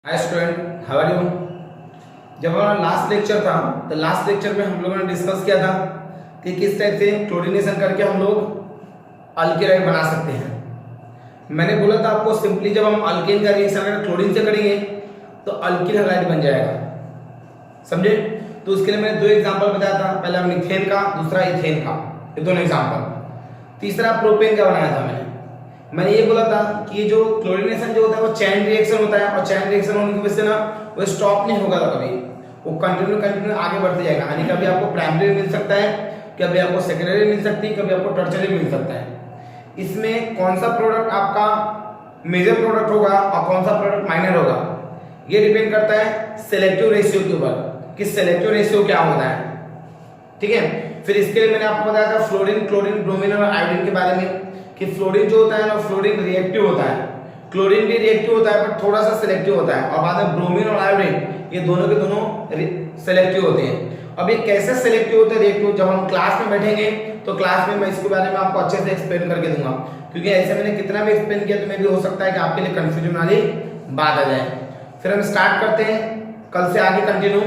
Hi student, how are you. जब हमारा last lecture था तो लास्ट लेक्चर में हम लोगों ने डिस्कस किया था कि किस टाइप से क्लोरीनेशन करके हम लोग अल्केनाइड बना सकते हैं। मैंने बोला था आपको सिंपली जब हम अल्केन का रिएक्शन अगर क्लोरीन से करेंगे तो अल्किल हैलाइड बन जाएगा, समझे। तो उसके लिए मैंने दो एग्जांपल बताया था, पहला मीथेन का, दूसरा इथेन का, ये दोनों एग्जांपल। तीसरा प्रोपेन का बनाया था मैंने ये बोला था कि जो क्लोरीनेशन जो होता है वो चैन रिएक्शन होता है और चैन रिएक्शन होने की वजह से ना वो स्टॉप नहीं होगा कभी, वो कंटिन्यू आगे बढ़ते जाएगा। यानी कभी आपको प्राइमरी मिल सकता है, कभी आपको सेकेंडरी मिल सकती है, कभी आपको टर्शियरी मिल सकता है। इसमें कौन सा प्रोडक्ट आपका मेजर प्रोडक्ट होगा और कौन सा प्रोडक्ट माइनर होगा, ये डिपेंड करता है सिलेक्टिव रेशियो के ऊपर कि सिलेक्टिव रेशियो क्या होता है, ठीक है। फिर इसके लिए मैंने आपको बताया था फ्लोरीन, क्लोरीन, ब्रोमीन और आयोडीन के बारे में कि फ्लोरीन जो होता है ना फ्लोरीन रिएक्टिव होता है, क्लोरीन भी रिएक्टिव होता है पर थोड़ा सा सिलेक्टिव होता है, और बाद में ब्रोमीन और आयोडीन ये दोनों के दोनों सिलेक्टिव होते हैं। अब ये कैसे सिलेक्टिव होते हैं रिएक्टिव, जब हम क्लास में बैठेंगे तो क्लास में मैं इसके बारे में आपको अच्छे से एक्सप्लेन करके दूंगा, क्योंकि ऐसे मैंने कितना भी एक्सप्लेन किया तो मे भी हो सकता है कि आपके लिए कंफ्यूजन वाली बात आ जाए। फिर हम स्टार्ट करते हैं कल से आगे कंटिन्यू।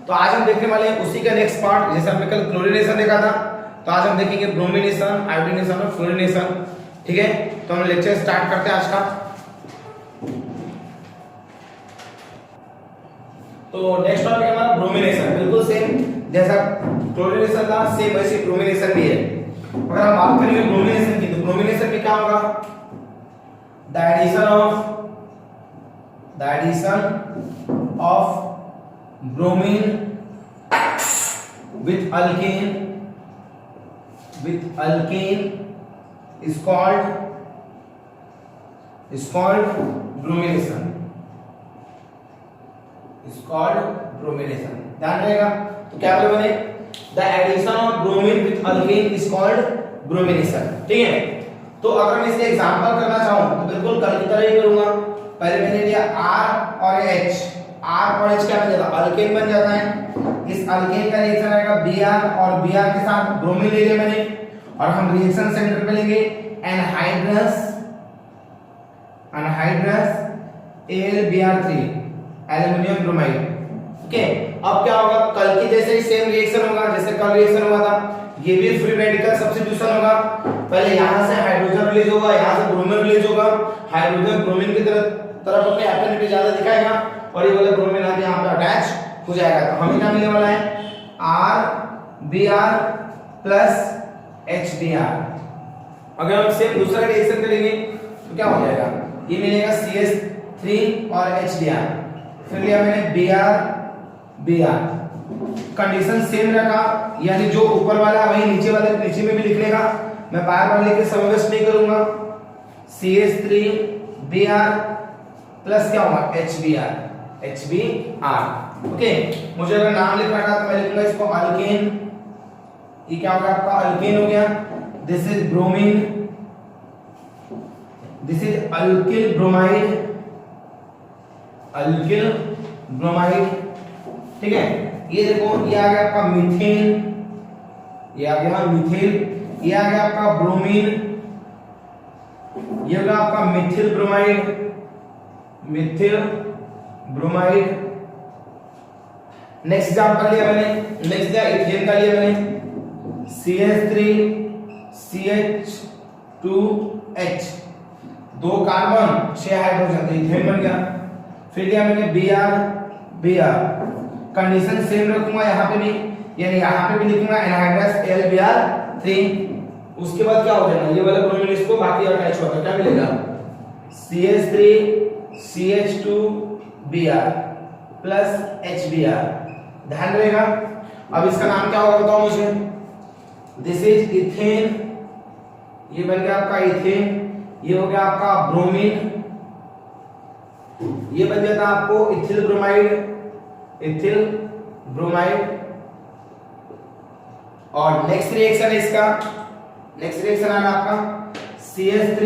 तो आज हम देखने वाले हैं उसी का नेक्स्ट पार्ट, जैसे हमने कल क्लोरीनेशन देखा था तो आज हम देखेंगे ब्रोमिनेशन, आयोडीनेशन और फ्लोरीनेशन, ठीक है। तो हम लेक्चर स्टार्ट करते हैं आज का। तो नेक्स्ट टॉपिक हमारा ब्रोमिनेशन, बिल्कुल सेम जैसा क्लोरीनेशन था सेम वैसे ब्रोमिनेशन भी है। अगर हम बात करेंगे ब्रोमिनेशन की तो ब्रोमिनेशन में क्या होगा, the addition of bromine with alkane is called bromination, ध्यान रहेगा। तो क्या बोले मैंने, the addition of bromine with alkane is called bromination, ठीक है। तो अगर मैं इसके एग्जांपल करना चाहूं तो बिल्कुल कल की तरह ही करूंगा। पहले मैंने लिया R और H, R और H क्या बन जाता है, अल्केन बन जाता है। इस अल्केन का रिएक्शन आएगा Br और Br के साथ ब्रोमीन ले लिया मैंने, और हम रिएक्शन सेंटर पे लेंगे anhydrous AlBr3 aluminium bromide, okay. अब क्या होगा, कल की जैसे ही सेम रिएक्शन होगा जैसे कल रिएक्शन हुआ था, ये भी फ्री रेडिकल सब्स्टिट्यूशन होगा। पहले यहां से हाइड्रोजन रिलीज होगा, यहां से ब्रोमीन रिलीज होगा, हाइड्रोजन ब्रोमीन की तरफ अपने एफिनिटी ज्यादा दिखाएगा और ये वाला ब्रोमीन आके यहां पे अटैच हो जाएगा। तो हमें क्या मिलने वाला है, RBr प्लस HBr। अगर हम सेम दूसरा रिएक्शन करेंगे तो क्या हो जाएगा, ये मिलेगा CH3 और HBr। फिर लिया मैंने Br, कंडीशन सेम रखा, यानी जो ऊपर वाला वही नीचे वाले नीचे में भी लिख लेगा, मैं बार बार लेके समावेश नहीं करूंगा। CH3Br प्लस क्या होगा HBr, ओके। मुझे अगर नाम लिखना था तो मैं लिखूंगा इसको अल्केन, ये क्या होगा आपका अल्केन हो गया। This is bromine, this is alkyl bromide, ठीक है। ये देखो ये आ गया आपका मीथेन, ये आ गया मीथेन, ये आ गया आपका ब्रोमीन, ये होगा आपका मिथिल ब्रोमाइड। नेक्स्ट एग्जांपल लिया मैंने, नेक्स्ट लिया इथेन का लिया मैंने, CH3 CH2H, 2 कार्बन 6 हाइड्रोजन, तो इथेन बन गया। फिर लिया मैंने Br, कंडीशन सेम रखूंगा यहाँ पे भी, यानी यहाँ पे भी लिखूंगा एनहाइड्रस AlBr3। उसके बाद क्या हो जाएगा, ये वाला ब्रोमीन इसको बाकी अटैच होगा, क्या मिलेगा CH3 CH2Br प्लस HBr, ध्यान रहेगा। अब इसका नाम क्या होगा बताओ मुझे, दिस इज इथेन, ये बन गया आपका इथेन, ये हो गया आपका ब्रोमीन, ये बन जाता आपको इथिल ब्रोमाइड। और नेक्स्ट रिएक्शन है इसका, नेक्स्ट रिएक्शन आना आपका CH3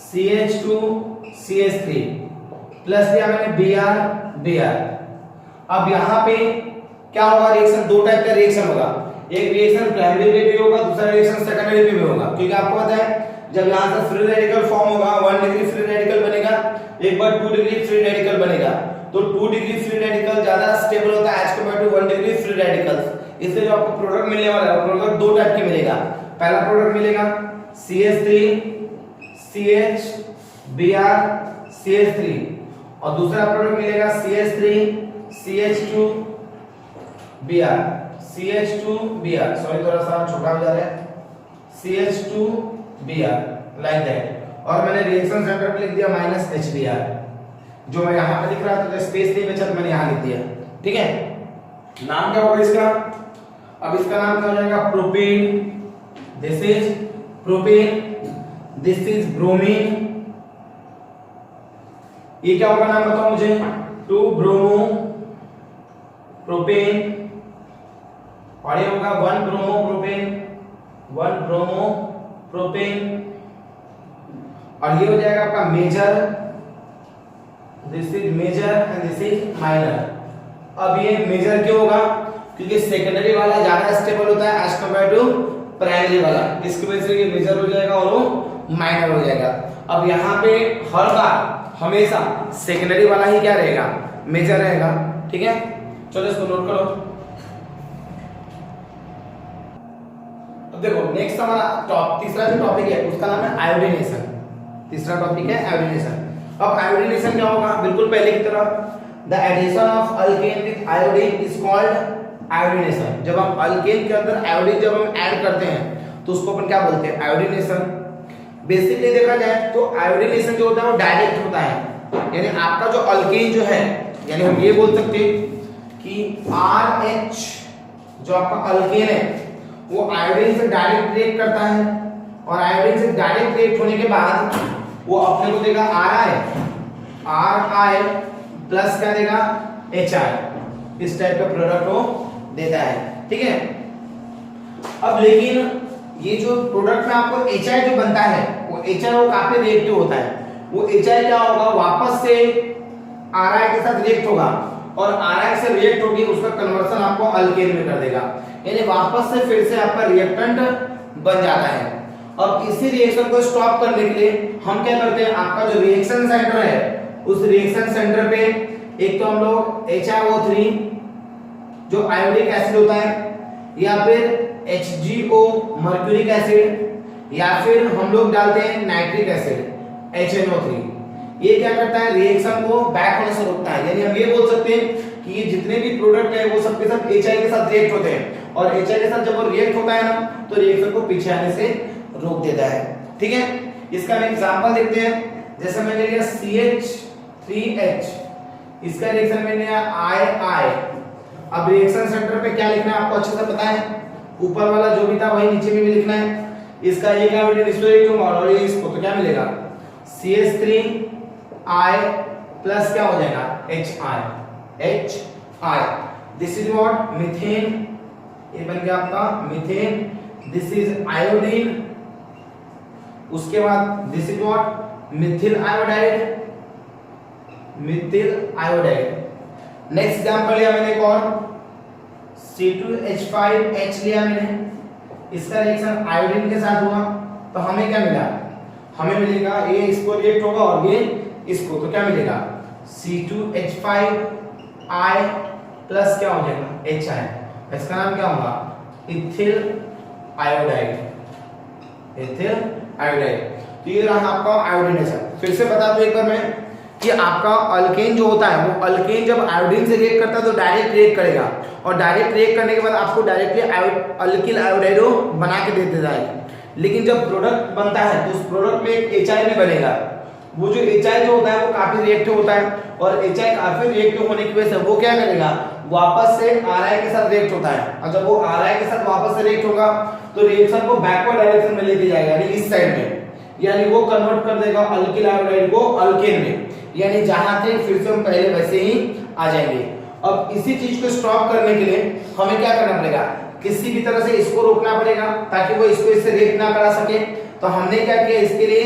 CH2 CH3 प्लस दिया मैंने Br। अब यहाँ पे क्या होगा रिएक्शन, दो टाइप का रिएक्शन होगा, एक रिएक्शन प्राइमरी पे भी होगा, दूसरा रिएक्शन सेकेंडरी पे भी होगा, क्योंकि आपको पता है जब यहाँ से फ्री रेडिकल फॉर्म होगा 1 डिग्री फ्री रेडिकल बनेगा, एक बार 2 डिग्री फ्री रेडिकल बनेगा। तो 2 डिग्री फ्री रेडिकल ज्यादा स्टेबल होता है as compare to 1 degree free radicals. इसलिए जो आपको प्रोडक्ट मिलने वाला है प्रोडक्ट दो टाइप की मिलेगा। पहला प्रोडक्ट मिलेगा CH3 CH Br CH3 और दूसरा प्रोडक्ट मिलेगा CH3 CH2 Br CH2 Br, sorry थोड़ा सा छोटा हो जा रहा है, CH2 Br लाइक दैट। और मैंने रिएक्शन सेंटर पे लिख दिया -HBr, जो मैं यहाँ पे लिख रहा था तो स्पेस नहीं बचा तो मैंने यहाँ लिख दिया। ठीक है, नाम क्या होगा इसका? अब इसका नाम क्या हो जाएगा? Propane, this is propane, this is bromine. ये क्या होगा नाम बताओ मुझे? 2 ब्रोमो प्रोपेन, और ये होगा 1 ब्रोमो प्रोपेन, 1 ब्रोमो प्रोपेन, और ये हो जाएगा आपका major, this is major and this is minor. अब ये मेजर क्यों होगा? क्योंकि सेकेंडरी वाला ज्यादा स्टेबल होता है एज कंपेयर टू प्राइमरी वाला, इसकी वजह से ये मेजर हो जाएगा और वो माइनर हो जाएगा। अब यहाँ पे हर बार हमेशा सेकेंडरी वाला ही क्या रहेगा? मेजर रहेगा। ठीक है, चलो इसको नोट करो। अब देखो नेक्स्ट हमारा तीसरा जो टॉपिक है उसका नाम है आयोडीनेशन। तीसरा टॉपिक है आयोडीनेशन। अब आयोडीनेशन क्या होगा? बिल्कुल पहले की तरह, the addition of alkane with iodine is called iodination. जब हम अल्केन के अंदर आयोडीन जब हम ऐड करते हैं तो उसको अपन क्या बोलते हैं? आयोडीनेशन। बेसिकली देखा जाए तो आयोडीनेशन जो होता है वो डायरेक्ट होता है, यानी आपका जो अल्केन जो है, यानी हम ये बोल सकते हैं कि RH जो आपका अल्केन है वो आयोडीन से डायरेक्ट रिएक्ट करता है, और आयोडीन से डायरेक्ट रिएक्ट होने के बाद वो अपने को देगा RI प्लस क्या देगा? HI। इस टाइप का प्रोडक्ट वो देता है। ठीक है, अब लेकिन ये जो प्रोडक्ट में आपको HI जो बनता है वो HI वो काफी रिएक्टिव होता है। वो HI क्या होगा? वापस से RI के साथ रिएक्ट होगा, और RI से रिएक्ट होगी उसका कन्वर्सन आपको अल्केन में कर देगा, यानी वापस से फिर से आपका रिएक्टेंट बन जाता है। अब इसी रिएक्शन को स्टॉप करने के लिए हम क्या करते हैं? आपका जो रिएक्शन सेंटर है उस रिएक्शन सेंटर पे एक तो हम लोग HiO3 जो आयोडिक एसिड होता है, या फिर HgO मर्क्यूरिक एसिड, या फिर हम लोग डालते हैं नाइट्रिक एसिड HNO3। ये क्या करता है? रिएक्शन को बैक होने से रोकता है। यानी हम ये बोल सकते हैं कि ये जितने भी प्रोडक्ट है वो सबके सब HI के साथ रिएक्ट होते हैं, और HI के साथ जब वो रिएक्ट होता है ना तो रिएक्शन को पीछे आने से रोक देता है। ठीक है, इसका हम एग्जांपल देखते हैं। जैसे मैंने लिया CH3H, इसका रिएक्शन मैंने लिया II। अब रिएक्शन सेंटर पे क्या लिखना है आपको अच्छे से पता है, ऊपर वाला जो भी था वही नीचे में भी लिखना है। इसका ये क्या बेटा इसको एक तो और ये इसको तो क्या मिलेगा? CH3I प्लस क्या हो जाएगा? HI। This is what? Methane. ये बन गया आपका मीथेन। This is iodine. उसके बाद this is what? Mithil iodide. Mithil iodide. Next example लिया मैंने एक और C2H5H लिया मैंने, इसका रिएक्शन आयोडीन के साथ हुआ तो हमें क्या मिला? हमें मिलेगा ये इसको रिएक्ट होगा और ये इसको, तो क्या मिलेगा? C2H5I प्लस क्या हो जाएगा? HI। इसका नाम क्या होगा? Ethyl iodide. Ethyl iodide. तो ये रहा आपका आयोडीनेशन। फिर से बता दूं एक बार मैं कि आपका अल्केन जो होता है वो अल्केन जब आयोडीन से रिएक्ट करता है तो डायरेक्ट रिएक्ट करेगा, और डायरेक्ट रिएक्ट करने के बाद आपको डायरेक्टली अल्किल आयोडाइड बना के दे देता है। लेकिन जब प्रोडक्ट बनता है तो उस प्रोडक्ट में एक HI भी बनेगा। वो जो HI जो होता है वो काफी रिएक्टिव होता है, और HI काफी रिएक्टिव होने की वजह से वो क्या करेगा? वापस से RI के साथ रिएक्ट होता है, और जब वो RI के साथ वापस से रिएक्ट होगा तो रिएक्शन को बैकवर्ड डायरेक्शन में लेके जाएगा, यानी इस साइड में, यानी वो कन्वर्ट कर देगा अल्किल आयोडाइड को अल्केन में, यानी जहां थे फिर से हम पहले वैसे ही आ जाएंगे। अब इसी चीज को स्टॉप करने के लिए हमें क्या करना पड़ेगा? किसी भी तरह से इसको रोकना पड़ेगा ताकि वो इसको इससे रिएक्ट ना करा सके। तो हमने क्या किया? इसके लिए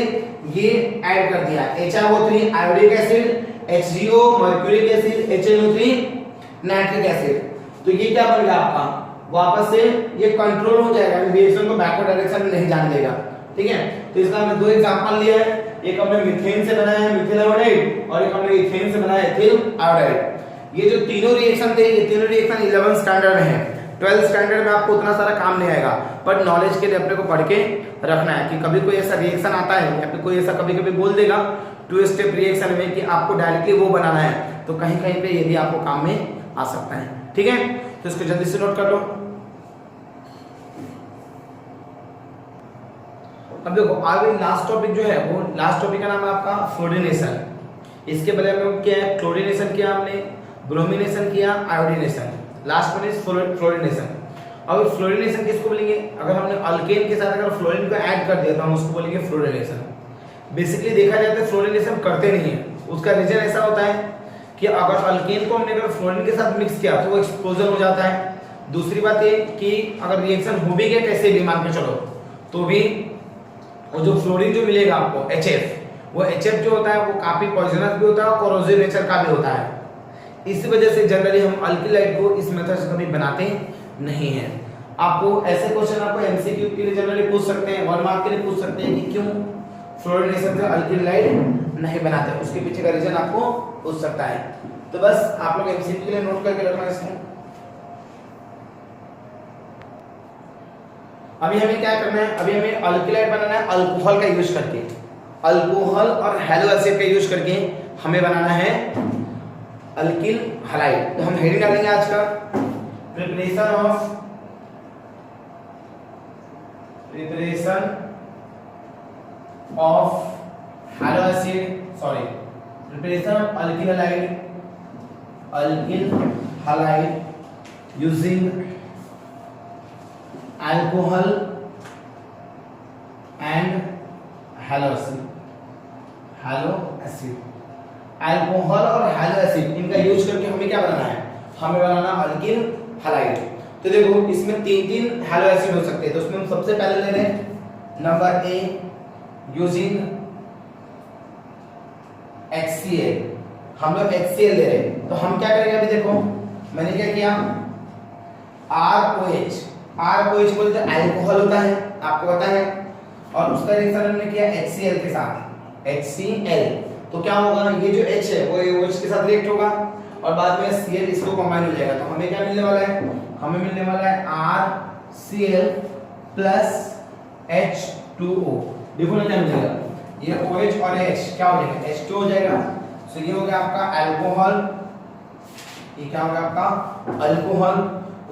ये ऐड कर दिया HiO3 iodic acid, HgO mercuric acid, HNO3 nitric acid. तो ये क्या बन गया आपका? वापस से ये कंट्रोल हो जाएगा, रिएक्शन को बैकवर्ड डायरेक्शन में नहीं जाने देगा। ठीक है। तो इसका हमने दो एग्जांपल लिया है, एक हमने मीथेन से बनाया है मिथिल आयोडाइड और एक हमने इथेन से बनाया है एथिल आयोडाइड। ये जो तीनों रिएक्शन थे ये तीनों रिएक्शन 11th स्टैंडर्ड में है। 12th स्टैंडर्ड में आपको उतना सारा काम नहीं आएगा, पर नॉलेज के लिए अपने को पढ़ के रखना है कि कभी कोई ऐसा रिएक्शन आता है या फिर कोई ऐसा कभी कभी बोल देगा 2 स्टेप रिएक्शन में कि आपको डायरेक्टली वो बनाना है, तो कहीं कहीं पे ये भी आपको काम में आ सकता है। ठीक है, तो इसको जल्दी से नोट कर लो। अब देखो आगे लास्ट टॉपिक जो है वो लास्ट टॉपिक का नाम है आपका फ्लोरिनेशन। इसके बदले में क्या है, क्लोरिनेशन किया हमने, ब्रोमिनेशन किया, iodination, last one is fluorination. अब फ्लोरिनेशन किसको बोलेंगे, अगर हमने अल्केन के साथ अगर फ्लोरीन को ऐड कर दिया तो हम उसको बोलेंगे फ्लोरिनेशन। बेसिकली देखा जाता है फ्लोरिनेशन करते नहीं है, उसका रीजन ऐसा होता है कि अगर अल्केन को हमने अगर फ्लोरीन के साथ मिक्स किया तो वो एक्सप्लोजन हो जाता है। दूसरी बात ये कि अगर रिएक्शन हो भी गया कैसे भी मान के चलो तो भी वो जो फ्लोरीन जो मिलेगा आपको HF, वो HF जो होता है वो काफी पॉइजनस भी होता है और कोरोसिव नेचर का भी होता है। इसी वजह से जनरली हम अल्किलाइड को इस मेथड से कभी बनाते नहीं हैं। आपको ऐसे क्वेश्चन आपको एमसीक्यू के लिए जनरली पूछ सकते हैं, 1 मार्क के लिए पूछ सकते हैं कि क्यों फ्लोरिनेशन से अल्किलाइड नहीं बनाते, उसके पीछे का रीजन आपको पूछ सकता है। तो बस आप लोग एमसीक्यू के लिए नोट करके रखना इसको। अभी हमें क्या करना है, अभी हमें अल्किलाइड बनाना है अल्कोहल का यूज करके, अल्कोहल और हैलो एसिड का यूज करके हमें बनाना है अल्किल हैलाइड। तो हम हेडिंग डालेंगे आज का preparation of hello acid, sorry preparation of alkyl halide using alcohol and hello acid. Alcohol और हैलो एसिड इनका यूज करके हमें क्या बनाना है, हमें बनाना अल्किल हैलाइड। तो देखो इसमें 3 हैलो एसिड हो सकते हैं, तो उसमें हम सबसे पहले ले रहे हैं नंबर ए यूजिंग HCl। हम लोग HCl ले रहे हैं, तो हम क्या करेंगे, अभी देखो मैंने क्या किया ROH बोलते हैं अल्कोहल होता है, आपको पता है, और उसका रिएक्शन हमने किया HCl के साथ, HCl। तो क्या होगा, ये जो H है वो OH के साथ रिएक्ट होगा और बाद में Cl इसको कंबाइन हो जाएगा। तो हमें क्या मिलने वाला है, हमें मिलने वाला है RCl प्लस H2O। देखो ना क्या मिलेगा, ये OH और H क्या हो जाएगा, H2 हो जाएगा। तो ये हो गया आपका अल्कोहल, ये क्या हो गया आपका अल्कोहल।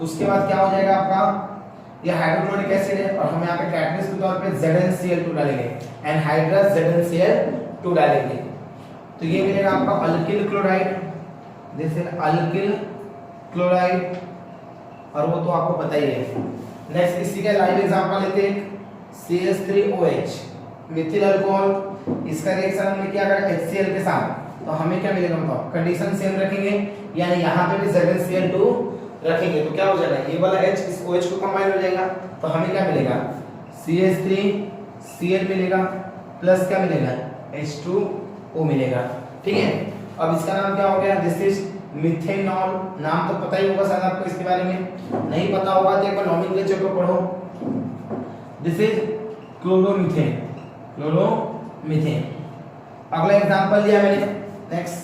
उसके बाद क्या हो जाएगा आपका, ये हाइड्रोक्लोरिक एसिड है और हम यहाँ पे कैटलिस्ट के तौर पे ZnCl2 डालेंगे, एनहाइड्रस ZnCl2 डालेंगे। तो ये मिलेगा आपका अल्किल क्लोराइड, जैसे अल्किल क्लोराइड, और वो तो आपको पता ही है। नेक्स्ट इसी का लाइव एग्जांपल लेते हैं CH3OH मिथिल अल्कोहल, इसका रिएक्शन हमने क्या करा HCl के साथ, तो हमें क्या मिलेगा बताओ, कंडीशन सेम रखेंगे, यानी यहाँ पे भी ZnCl2 रखेंगे तो क्या हो जाएगा, ये वाला H इस OH को कंबाइन हो जाएगा, तो हमें क्या मिलेगा CH3Cl मिलेगा प्लस क्या मिलेगा H2O मिलेगा। ठीक है, अब इसका नाम क्या हो गया, दिस इज मिथेनॉल। नाम तो पता ही होगा शायद आपको, इसके बारे में नहीं पता होगा तो एक बार नॉमेनक्लेचर को पढ़ो। दिस इज क्लोरोमीथेन, अगला एग्जांपल लिया मैंने, नेक्स्ट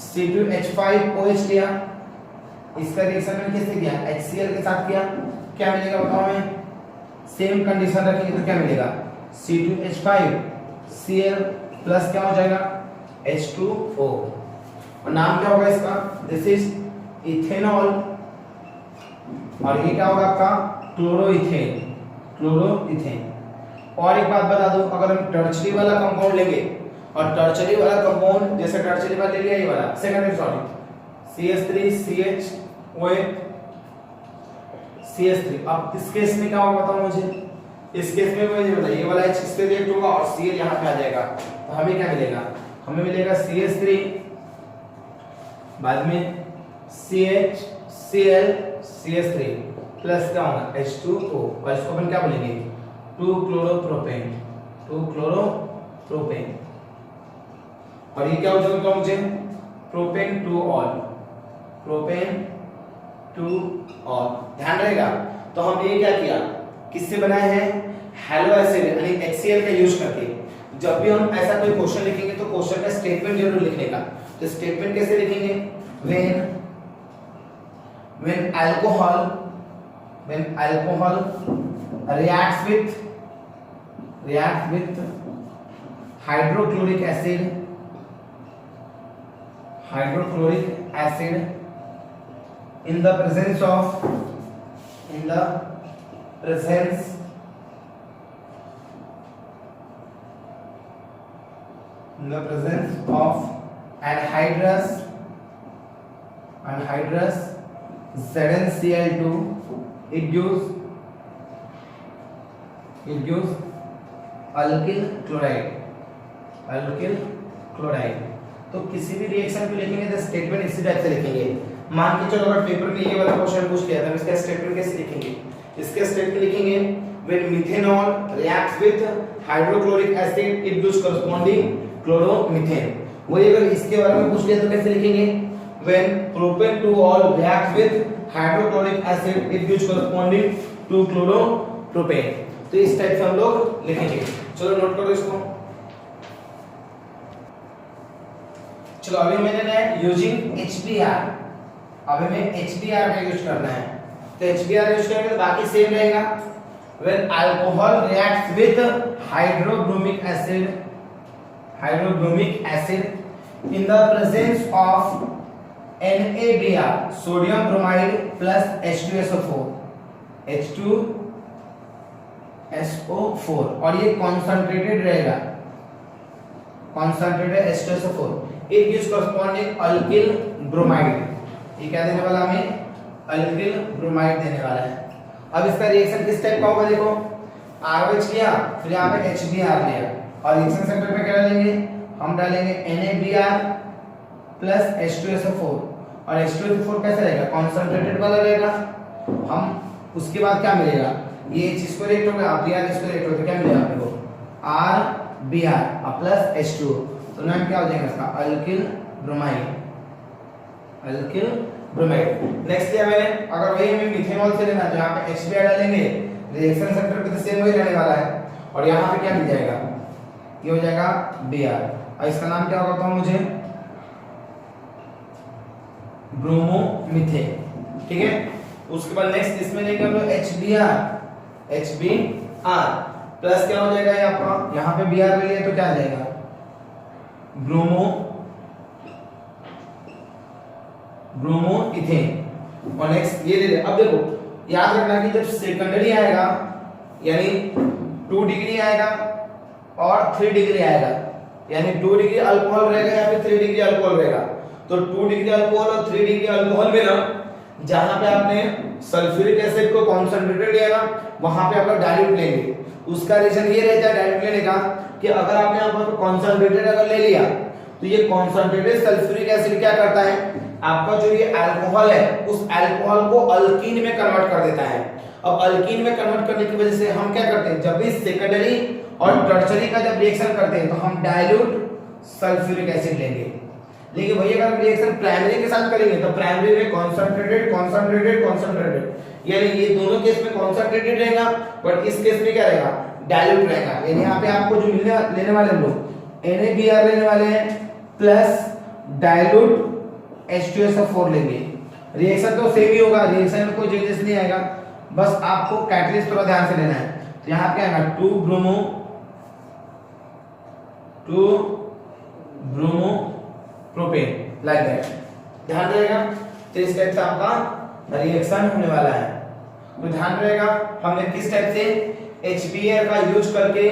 C2H5OH लिया, इसका रिएक्शन मैंने किससे किया, HCl के साथ किया, क्या मिलेगा बताओ हमें, सेम कंडीशन रखेंगे तो क्या मिलेगा C2H5Cl प्लस क्या हो जाएगा H2O, और नाम क्या होगा इसका, दिस इज इथेनॉल, और ये क्या होगा आपका क्लोरोइथेन। और एक बात बता दूं, अगर हम टर्शरी वाला कंपाउंड लेंगे और टर्शरी वाला कंपाउंड जैसे टर्शरी वाला ले लिया ये वाला सेकेंडरी, सॉरी CH3CHOH CH3, अब इस केस में क्या होगा बताओ मुझे, इस केस में मुझे बताइए, ये वाला H इससे रिएक्ट होगा और Cl यहाँ पे आ जाएगा, तो हमें क्या मिलेगा, हमें मिलेगा CH3 बाद में CHCl CH3 प्लस क्या होगा H2O, और इसको अपन क्या बोलेंगे 2-क्लोरोप्रोपेन, और ये क्या हो जाएगा मुझे प्रोपेन टू ऑल, ध्यान रहेगा। तो हम ये क्या किया, किससे बनाए हैं, हैलो एसिड यानी HCl का यूज करके जब भी हम ऐसा कोई क्वेश्चन लिखेंगे तो क्वेश्चन का स्टेटमेंट जरूर लिखने का। तो स्टेटमेंट कैसे लिखेंगे? when alcohol reacts with hydrochloric acid in the presence of anhydrous ZnCl2, it gives alkyl chloride। तो किसी भी रिएक्शन को लिखेंगे तो स्टेटमेंट इसी टाइप से लिखेंगे। मान के चलो अगर पेपर में ये वाला क्वेश्चन पूछ लिया तो इसका स्टेटमेंट कैसे लिखेंगे? इसका स्टेटमेंट लिखेंगे when methanol reacts with hydrochloric acid it gives corresponding chloromethane। वही अगर इसके बारे में पूछ लिया तो कैसे लिखेंगे? when propane to all reacts with hydrochloric acid it gives corresponding to chloropropane। तो इस टाइप से हम लोग लिखेंगे। चलो नोट करो इसको। चलो अभी मैंने ना यूजिंग HBr, अभी में HBr का यूज करना है तो HBr यूज करेंगे तो बाकी सेम रहेगा। when alcohol reacts with hydrobromic acid in the presence of NaBr sodium bromide plus H2SO4 और ये कॉन्सेंट्रेटेड रहेगा, concentrated H2SO4 it gives corresponding alkyl bromide. ये क्या देने वाला हमें? अल्किल ब्रोमाइड देने वाला है। अब इसका रिएक्शन किस टाइप का होगा? देखो RH लिया फिर यहाँ पे HBr लिया और रिएक्शन सेंटर पे क्या डालेंगे? हम डालेंगे NaBr प्लस H2SO4 और H2SO4 कैसा रहेगा? कॉन्सेंट्रेटेड वाला रहेगा। हम उसके बाद क्या मिलेगा? ये H इसको रिएक्ट होगा, Br इसको रिएक्ट होगा तो क्या मिलेगा आपको? RBr प्लस H2 तो नाम क्या हो जाएगा इसका? Alkyl bromide. नेक्स्ट लिया मैंने, अगर वही हमें मिथेनॉल से लेना है तो यहाँ पे HBr डालेंगे, रिएक्शन सेंटर पे तो सेम वही रहने वाला है और यहाँ पे क्या मिल जाएगा? ये हो जाएगा Br और इसका नाम क्या होगा? तो मुझे ब्रोमोमीथेन। ठीक है, उसके बाद नेक्स्ट इसमें लेंगे हम लोग HBr प्लस क्या हो जाएगा? ये आपका यहाँ पे Br ले लिए तो क्या आ जाएगा? ब्रोमोइथेन। और नेक्स्ट ये ले ले। अब देखो याद रखना कि जब सेकेंडरी आएगा यानी 2 डिग्री आएगा और 3 डिग्री आएगा, यानी 2 डिग्री अल्कोहल रहेगा या फिर 3 डिग्री अल्कोहल रहेगा। तो 2 डिग्री अल्कोहल और 3 डिग्री अल्कोहल में ना जहां पे आपने सल्फ्यूरिक एसिड को कॉन्सेंट्रेटेड लिया ना वहां पे आप डाइल्यूट लेंगे। उसका रीजन ये रहता है डाइल्यूट लेने का कि अगर आपने यहाँ पर कॉन्सेंट्रेटेड अगर ले लिया तो ये कॉन्सेंट्रेटेड सल्फ्यूरिक एसिड क्या करता है? आपका जो ये अल्कोहल है उस अल्कोहल को अल्कीन में कन्वर्ट कर देता है। अब अल्कीन में कन्वर्ट करने की वजह से हम क्या करते हैं? जब भी सेकेंडरी और टर्शियरी का जब रिएक्शन करते हैं तो हम डाइल्यूट सल्फ्यूरिक एसिड लेंगे। लेकिन वही अगर हम रिएक्शन प्राइमरी के साथ करेंगे तो प्राइमरी में कॉन्सेंट्रेटेड यानी ये दोनों केस में कॉन्सेंट्रेटेड रहेगा बट इस केस में क्या रहेगा? डाइल्यूट रहेगा। यानी यहाँ पे आपको जो लेने वाले हम लोग NaBr लेने वाले हैं प्लस डाइल्यूट H2SO4 लेंगे। रिएक्शन तो सेम ही होगा, रिएक्शन में कोई चेंजेस नहीं आएगा, बस आपको कैटलिस्ट थोड़ा ध्यान से लेना है। तो यहाँ क्या आएगा? 2 ब्रोमोप्रोपेन लाइक दैट। ध्यान रहेगा। तो इस टाइप से आपका रिएक्शन होने वाला है। तो ध्यान रहेगा हमने किस टाइप से HBr का यूज करके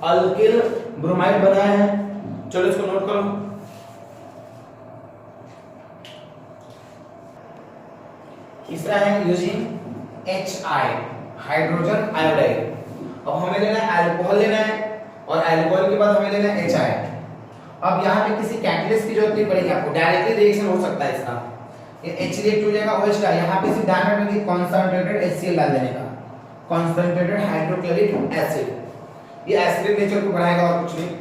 अल्किल ब्रोमाइड बनाया है। चलो इसको नोट करो। तीसरा है यूजिंग HI हाइड्रोजन आयोडाइड। अब हमें लेना है अल्कोहल लेना है और अल्कोहल के बाद हमें लेना है HI। अब यहाँ पे किसी कैटलिस्ट की जरूरत नहीं पड़ेगी आपको, डायरेक्टली रिएक्शन हो सकता है इसका। ये H रिएक्ट हो जाएगा OH का। यहाँ पे सिर्फ ध्यान रखना कि कॉन्सेंट्रेटेड HCl डाल देने का, कॉन्सेंट्रेटेड हाइड्रोक्लोरिक एसिड। ये एसिडिक नेचर को बढ़ाएगा और कुछ नहीं।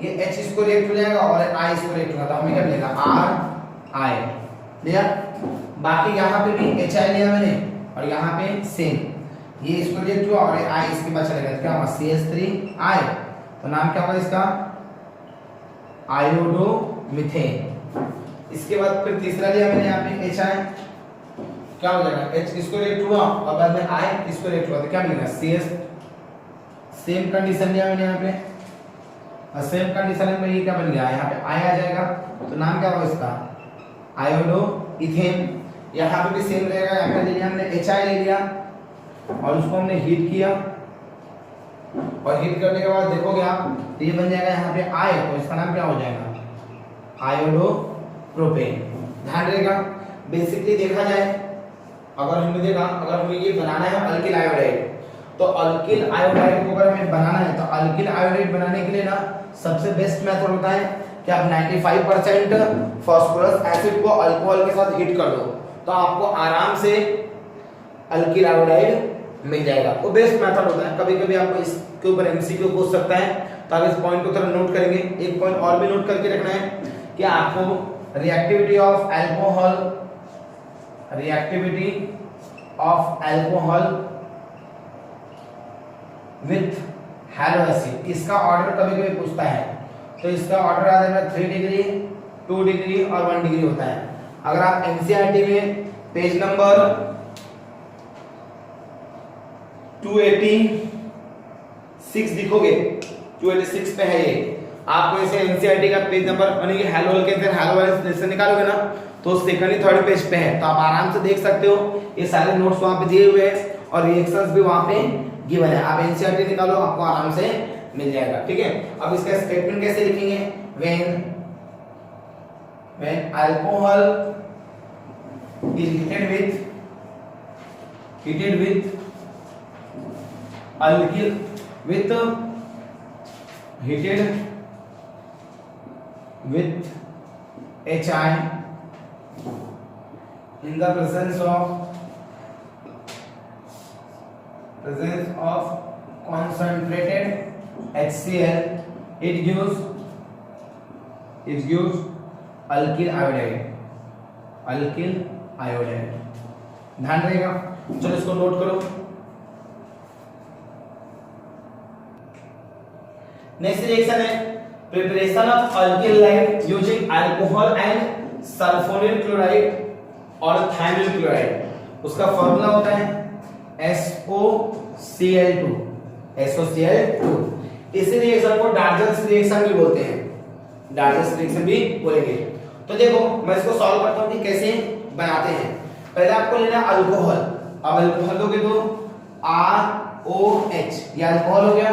ये H इसको रिएक्ट हो जाएगा और I इसको रिएक्ट होगा तो हमें क्या मिलेगा? RI लिया। बाकी यहाँ पे भी HI लिया मैंने और यहाँ पे सेम। ये इसको रिएक्ट हुआ और आई इसके बाद चलेगा, क्या होगा CH3I, तो नाम क्या होगा इसका आयोडोमीथेन। इसके बाद फिर तीसरा लिया मैंने यहाँ पे HI, क्या हो जाएगा H इसको रिएक्ट हुआ और बाद में I इसको रिएक्ट हुआ तो क्या मिलेगा CH, सेम कंडीशन लिया मैंने यहाँ पे और सेम कंडीशन में ये क्या बन गया यहाँ पे I आ जाएगा, तो नाम क्या होगा इसका आयोडोइथेन। यहाँ पे भी सेम रहेगा, यहाँ पे ले लिया हमने HI ले लिया और उसको हमने हीट किया और हीट करने के बाद देखोगे आप तो ये बन जाएगा यहाँ पे I, तो इसका नाम क्या हो जाएगा आयोडोप्रोपेन। ध्यान रहेगा बेसिकली देखा जाए अगर हमने देखा अगर हमें ये बनाना है अल्किल आयोडाइड, तो अल्किल आयोडाइड को अगर हमें बनाना है तो अल्किल आयोडाइड बनाने के लिए ना सबसे बेस्ट मेथड होता है कि आप 95% फास्फोरस एसिड को अल्कोहल के साथ हीट कर दो तो आपको आराम से अल्किल आयोडाइड मिल जाएगा। वो बेस्ट मेथड होता है। कभी कभी आपको इसके ऊपर एमसीक्यू पूछ सकता है तो आप इस पॉइंट को थोड़ा नोट करेंगे। एक पॉइंट और भी नोट करके रखना है कि आपको reactivity of alcohol with hello acid, इसका ऑर्डर कभी कभी पूछता है तो इसका ऑर्डर आ जाएगा 3 डिग्री 2 डिग्री और 1 डिग्री होता है। अगर आप एनसीईआरटी में पेज नंबर 286 दिखोगे, 286 पे है ये, आपको इसे एनसीईआरटी का पेज नंबर यानी कि हेलो के अंदर हेलो वाले से निकालोगे ना तो सेकंड ही थर्ड पेज पे है, तो आप आराम से देख सकते हो ये सारे नोट्स वहां पे दिए हुए हैं और रिएक्शंस भी वहां पे गिवन है। आप एनसीईआरटी निकालो आपको आराम से मिल जाएगा। ठीक है, अब इसका स्टेटमेंट कैसे लिखेंगे, when alcohol is heated with alkyl with heated with HI in the presence of concentrated HCl, it gives alkyl iodide। ध्यान रहेगा, चलो इसको नोट करो। नेक्स्ट रिएक्शन है preparation of alkyl light using alcohol and sulphonyl chloride और थायमिल chloride. उसका formula होता है SOCl2। इसी रिएक्शन को डार्जन्स रिएक्शन भी बोलते हैं, डार्जन्स रिएक्शन भी बोलेंगे। तो देखो मैं इसको सॉल्व करता हूं कि कैसे बनाते हैं। पहले आपको लेना है अल्कोहल। अब अल्कोहल लोगे तो ROH, ये अल्कोहल हो गया।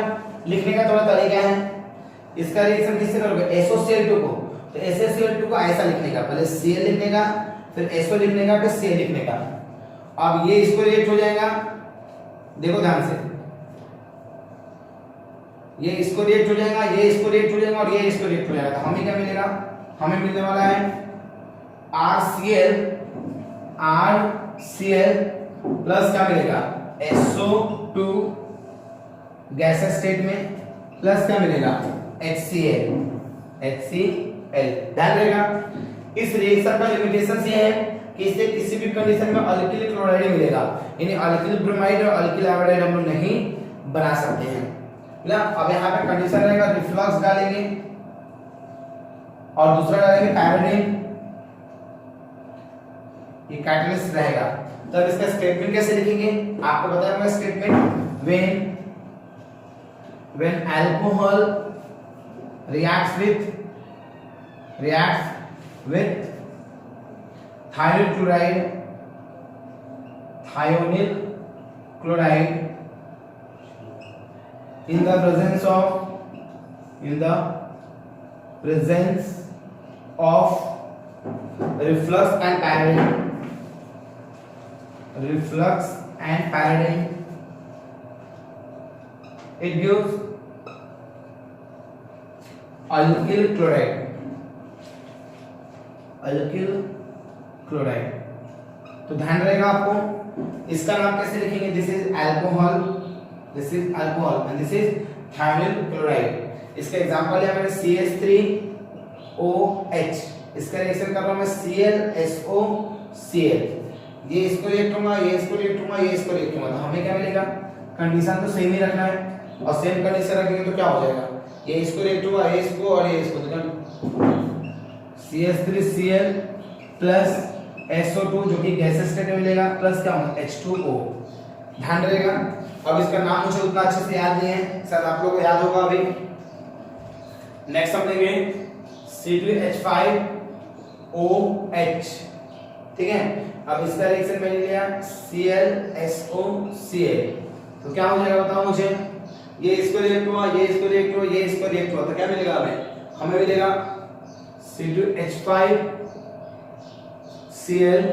लिखने का थोड़ा तरीका है, इसका रिएक्शन किससे करोगे SOCl2 को, तो SOCl2 को ऐसा लिखने का, पहले Cl लिखने का, फिर SO लिखने का, फिर Cl लिखने का। अब ये इसको रिएक्ट हो जाएगा, देखो ध्यान से, ये इसको रिएक्ट हो जाएगा, ये इसको रिएक्ट हो जाएगा और ये इसको रिएक्ट हो जाएगा। तो हमें क्या मिलेगा, हमें मिलने वाला है RCl प्लस क्या मिलेगा SO2 गैस स्टेट में, प्लस क्या मिलेगा HCl। ध्यान रहेगा इस रिएक्शन का लिमिटेशन ये है कि इससे किसी भी कंडीशन में अल्किल क्लोराइड मिलेगा, यानी अल्किल ब्रोमाइड और अल्किल आयोडाइड हम लोग नहीं बना सकते हैं ना। अब यहाँ पे कंडीशन रहेगा रिफ्लक्स डालेंगे और दूसरा डालेंगे पैराडाइन, ये कैटलिस्ट रहेगा। तो अब इसका स्टेटमेंट कैसे लिखेंगे, आपको बताया statement when alcohol reacts with thionyl chloride in the presence of reflux and pyridine, it gives alkyl chloride। तो ध्यान रहेगा आपको इसका नाम कैसे लिखेंगे, this is alcohol and this is thionyl chloride. इसका एग्जांपल है मैंने CH3OH, इसका रिएक्शन कर रहा हूं मैं ClSOCl। ये इसको रिएक्ट होगा, ये इसको रिएक्ट होगा, ये इसको रिएक्ट होगा, तो हमें क्या मिलेगा? कंडीशन तो सेम ही रखना है और सेम कंडीशन रखेंगे तो क्या हो जाएगा? ये इसको रिएक्ट होगा, ये इसको और ये इसको, तो CH3Cl प्लस SO2 जो कि गैसेस स्टेट में मिलेगा प्लस क्या होगा? H2O। ध्यान रहेगा। अब इसका नाम मुझे उतना अच्छे से याद नहीं है, शायद आप लोगों को याद होगा अभी। नेक्स्ट हम लेंगे C2H5OH, ठीक है। अब इसका रिएक्शन मैंने लिया ClSOCl, तो क्या हो जाएगा बताओ मुझे? ये इसको रिएक्ट हुआ, ये इसको रिएक्ट हुआ, ये इसको रिएक्ट हुआ, तो क्या मिलेगा हमें? हमें मिलेगा C2H5Cl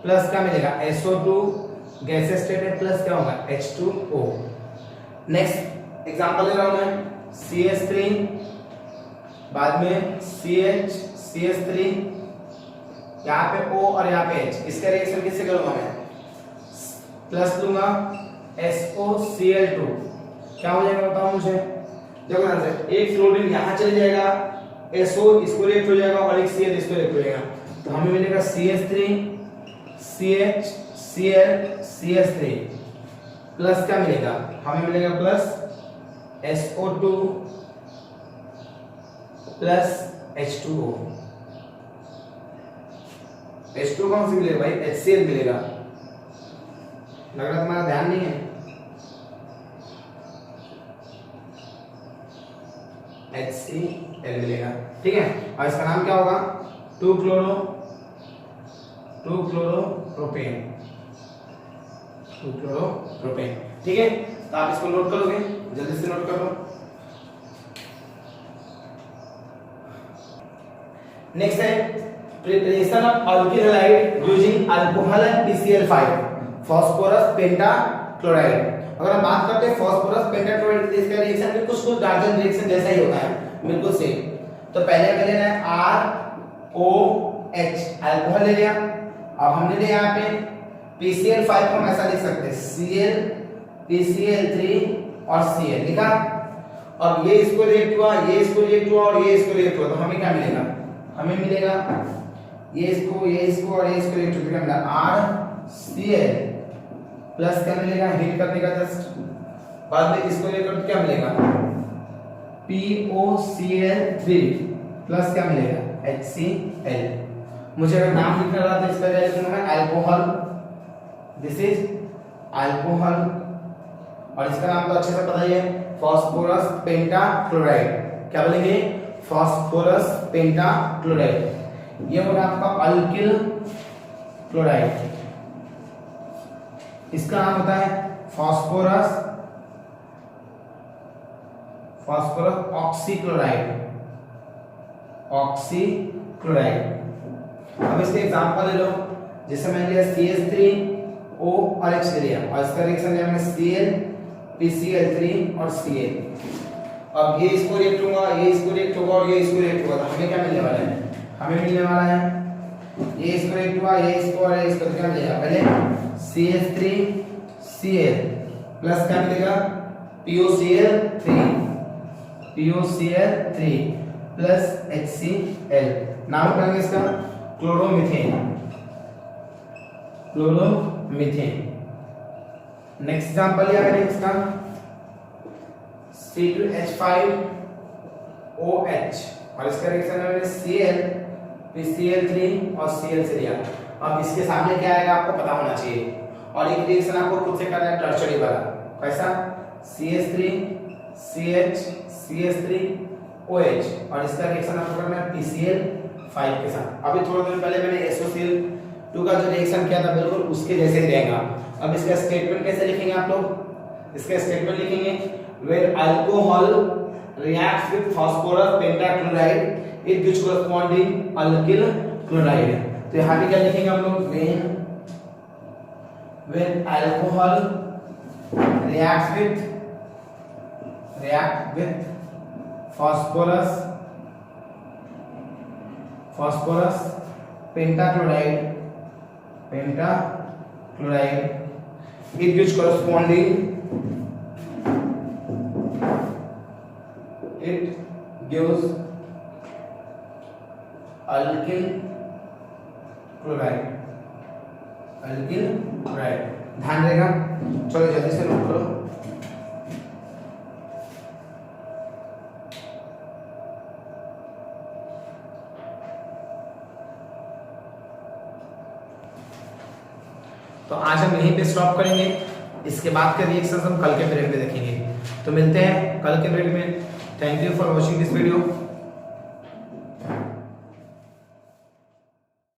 प्लस क्या मिलेगा? SO2 गैस स्टेट है प्लस क्या होगा? H2O। नेक्स्ट एग्जांपल ले रहा हूं मैं CH3 बाद में CH3 यहाँ पे O और यहाँ पे H, इसका रिएक्शन किससे करूंगा मैं? प्लस लूंगा SOCl2, क्या हो जाएगा बताओ मुझे? देखो ध्यान से, एक फ्लोरीन यहाँ चले जाएगा, SO इसको रिएक्ट हो जाएगा और एक Cl इसको रिएक्ट हो जाएगा, तो हमें मिलेगा CH3 CH Cl CH3 plus क्या मिलेगा? हमें मिलेगा plus SO2 plus H2O। H2 कौन सी मिलेगा भाई? HCl मिलेगा। लग रहा तुम्हारा ध्यान नहीं है। HCl मिलेगा, ठीक है। और इसका नाम क्या होगा? 2-क्लोरोप्रोपेन, 2-क्लोरोप्रोपेन, ठीक है। तो आप इसको नोट करोगे, जल्दी से नोट कर लो। नेक्स्ट है preparation of alkyl halide using alcohol and PCl5 phosphorus pentachloride. अगर हम बात करते हैं फास्फोरस पेंटाक्लोराइड, इसका रिएक्शन भी कुछ डार्जन रिएक्शन जैसा ही होता है, बिल्कुल सेम। तो पहले हमें लेना है ROH, अल्कोहल ले लिया। अब हमने लिया यहाँ पे PCl5 को हम ऐसा लिख सकते हैं Cl PCl3 और Cl लिखा। अब ये इसको रिएक्ट हुआ, ये इसको रिएक्ट हुआ और ये इसको रिएक्ट हुआ, तो हमें क्या मिलेगा? हमें मिलेगा ये इसको और ये इसको रिएक्ट होकर क्या मिला? RCl प्लस क्या मिलेगा? हीट करने का जस्ट बाद में इसको लेकर क्या मिलेगा? POCl3 प्लस क्या मिलेगा? HCl। मुझे अगर नाम लिखना रहा तो इसका क्या लिखूंगा मैं? अल्कोहल, दिस इज अल्कोहल, और इसका नाम तो अच्छे से पता ही है, फास्फोरस पेंटाक्लोराइड। क्या बोलेंगे? Phosphorus pentachloride. ये होगा आपका अल्किल क्लोराइड। इसका नाम होता है फास्फोरस ऑक्सीक्लोराइड, ऑक्सीक्लोराइड। अब इसके एग्जांपल ले लो, जैसे मैंने लिया CH3O और H लिया, और इसका रिएक्शन लिया मैंने Cl PCl3 और Cl। अब ये इसको रिएक्ट होगा, ये इसको रिएक्ट होगा और ये इसको रिएक्ट होगा, तो हमें क्या मिलने वाला है? हमें मिलने वाला है ये इसको रिएक्ट हुआ, ये इसको और ये इसको, तो क्या मिलेगा? पहले CH3Cl प्लस क्या मिलेगा? POCl3 plus HCl। नाम करेंगे इसका क्लोरोमीथेन, क्लोरोमीथेन। नेक्स्ट एग्जांपल लिया मैंने इसका C2H5OH, और इसका रिएक्शन मैंने Cl PCl3 और Cl से लिया। अब इसके सामने क्या आएगा आपको पता होना चाहिए, और एक रिएक्शन आपको खुद से करना है टर्शरी वाला। कैसा? CH3OH, और इसका रिएक्शन आपको करना है PCl5 के साथ। अभी थोड़ी देर पहले मैंने SOCl2 का जो रिएक्शन किया था बिल्कुल उसके जैसे ही रहेगा। अब इसका स्टेटमेंट कैसे लिखेंगे आप लोग? इसका स्टेटमेंट लिखेंगे when alcohol reacts with phosphorus pentachloride it gives corresponding alkyl chloride। तो यहाँ पे क्या लिखेंगे हम लोग? when alcohol react with phosphorus pentachloride it gives corresponding alkyl chloride। Alkyl right, ध्यान रहेगा। चलो जल्दी से नोट करो। तो आज हम यहीं पे स्टॉप करेंगे, इसके बाद के रिएक्शंस हम कल के पीरियड में देखेंगे। तो मिलते हैं कल के पीरियड में। Thank you for watching this video.